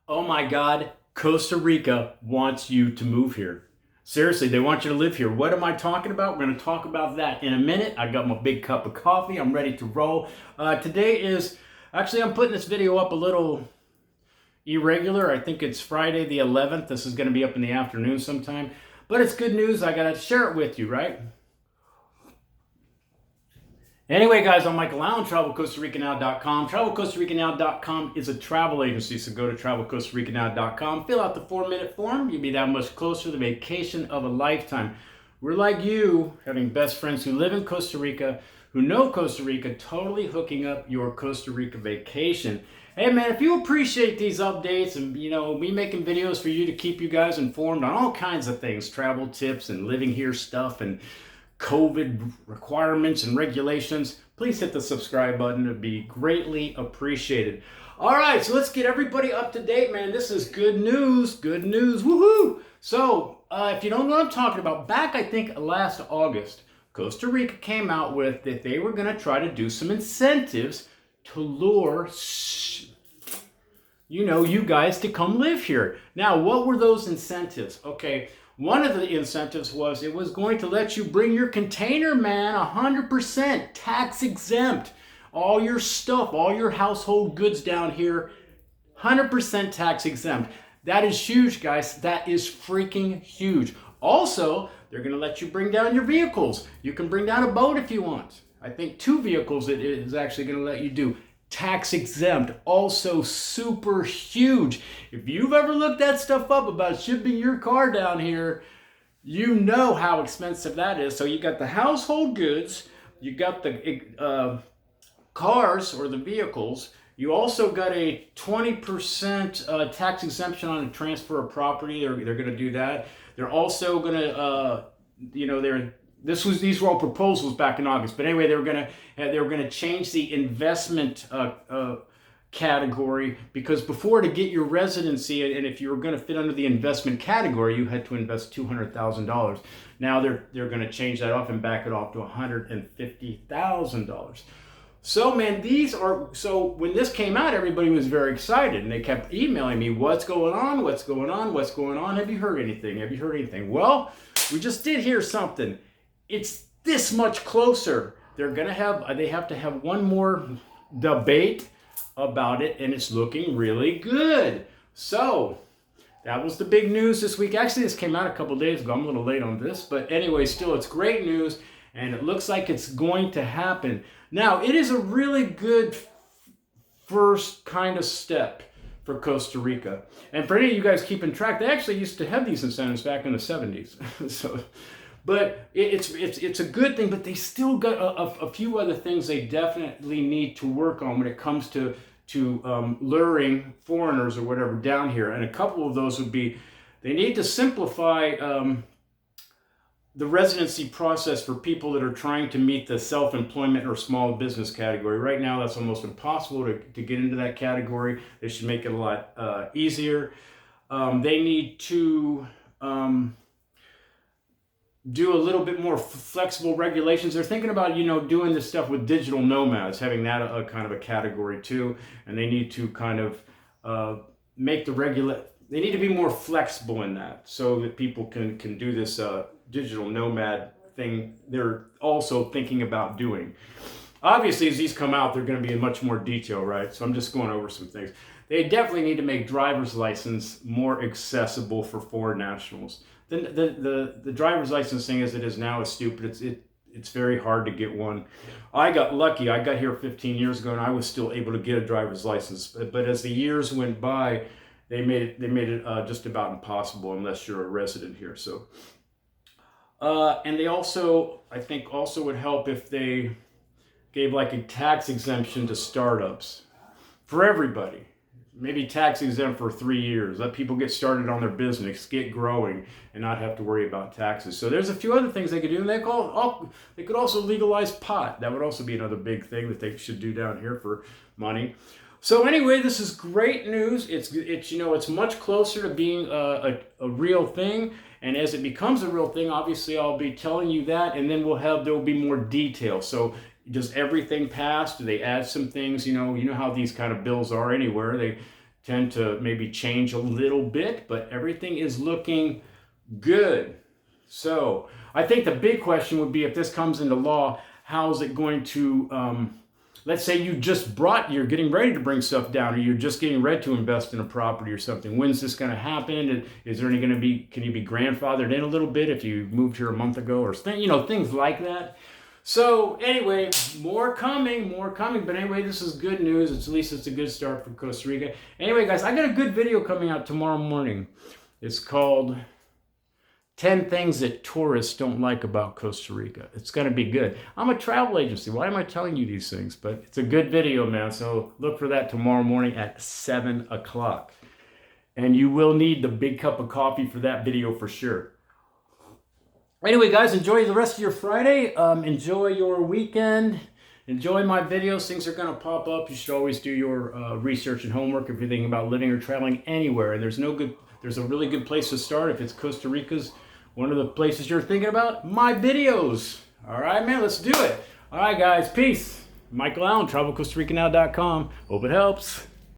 Oh my God, Costa Rica wants you to move here. Seriously, they want you to live here. What am I talking about? We're going to talk about that in a minute. I got my big cup of coffee. I'm ready to roll. Today is actually, I'm putting this video up a little irregular. I think it's Friday the 11th. This is going to be up in the afternoon sometime. But it's good news. I got to share it with you, right? Anyway, guys, I'm Michael Allen, TravelCostaRicaNow.com. TravelCostaRicaNow.com is a travel agency, so go to TravelCostaRicaNow.com. Fill out the 4-minute form. You'll be that much closer to the vacation of a lifetime. We're like you, having best friends who live in Costa Rica, who know Costa Rica, totally hooking up your Costa Rica vacation. Hey, man, if you appreciate these updates and, me making videos for you to keep you guys informed on all kinds of things, travel tips and living here stuff and COVID requirements and regulations, please hit the subscribe button. It'd be greatly appreciated. All right, so let's get everybody up to date, man. This is good news, woohoo! So, if you don't know what I'm talking about, back I think last August, Costa Rica came out with that they were going to try to do some incentives to lure you guys to come live here. Now, what were those incentives? Okay, one of the incentives was it was going to let you bring your container, man, 100% tax exempt. All your stuff, all your household goods down here, 100% tax exempt. That is huge, guys. That is freaking huge. Also, they're going to let you bring down your vehicles. You can bring down a boat if you want. I think 2 vehicles it is actually going to let you do. Tax exempt, also super huge. If you've ever looked that stuff up about shipping your car down here, you know how expensive that is. So you got the household goods, you got the cars or the vehicles. You also got a 20% tax exemption on a transfer of property. They're going to do that. They're also going to, these were all proposals back in August, but anyway, they were gonna change the investment category, because before, to get your residency, and if you were going to fit under the investment category, you had to invest $200,000. Now they're going to change that off and back it off to $150,000. So, man, so when this came out, everybody was very excited, and they kept emailing me, what's going on? What's going on? What's going on? Have you heard anything? Have you heard anything? Well, we just did hear something. It's this much closer. They have to have one more debate about it, and it's looking really good. So that was the big news this week. Actually, this came out a couple days ago. I'm a little late on this, but anyway, still, it's great news, and it looks like it's going to happen. Now, it is a really good first kind of step for Costa Rica. And for any of you guys keeping track, they actually used to have these incentives back in the 70s. But it's a good thing, but they still got a few other things they definitely need to work on when it comes to luring foreigners or whatever down here. And a couple of those would be, they need to simplify the residency process for people that are trying to meet the self-employment or small business category. Right now, that's almost impossible to get into that category. They should make it a lot easier. They need to do a little bit more flexible regulations. They're thinking about, doing this stuff with digital nomads, having that a kind of a category too. And they need to kind of make they need to be more flexible in that, so that people can do this digital nomad thing they're also thinking about doing. Obviously, as these come out, they're going to be in much more detail, right? So I'm just going over some things. They definitely need to make driver's license more accessible for foreign nationals. The driver's license thing as it is now is stupid. It's very hard to get one. I got lucky. I got here 15 years ago, and I was still able to get a driver's license. But as the years went by, they made it just about impossible unless you're a resident here. So, and they also, I think, would help if they gave like a tax exemption to startups for everybody. Maybe tax exempt for 3 years. Let people get started on their business, get growing, and not have to worry about taxes. So there's a few other things they could do. And they could also legalize pot. That would also be another big thing that they should do down here for money. So anyway, this is great news. It's much closer to being a real thing. And as it becomes a real thing, obviously I'll be telling you that, and then there will be more detail. So does everything pass? Do they add some things? You know how these kind of bills are anywhere. tend to maybe change a little bit, but everything is looking good. So I think the big question would be, if this comes into law, how is it going to, let's say you're getting ready to bring stuff down, or you're just getting ready to invest in a property or something. When's this going to happen? Is there going to be, can you be grandfathered in a little bit if you moved here a month ago, or things like that. So anyway, more coming. But anyway, this is good news. At least it's a good start for Costa Rica. Anyway, guys, I got a good video coming out tomorrow morning. It's called 10 Things That Tourists Don't Like About Costa Rica. It's going to be good. I'm a travel agency. Why am I telling you these things? But it's a good video, man. So look for that tomorrow morning at 7 o'clock. And you will need the big cup of coffee for that video for sure. Anyway, guys, enjoy the rest of your Friday. Enjoy your weekend. Enjoy my videos. Things are going to pop up. You should always do your research and homework if you're thinking about living or traveling anywhere. And there's a really good place to start if it's Costa Rica's one of the places you're thinking about. My videos. All right, man, let's do it. All right, guys, peace. Michael Allen, TravelCostaRicaNow.com. Hope it helps.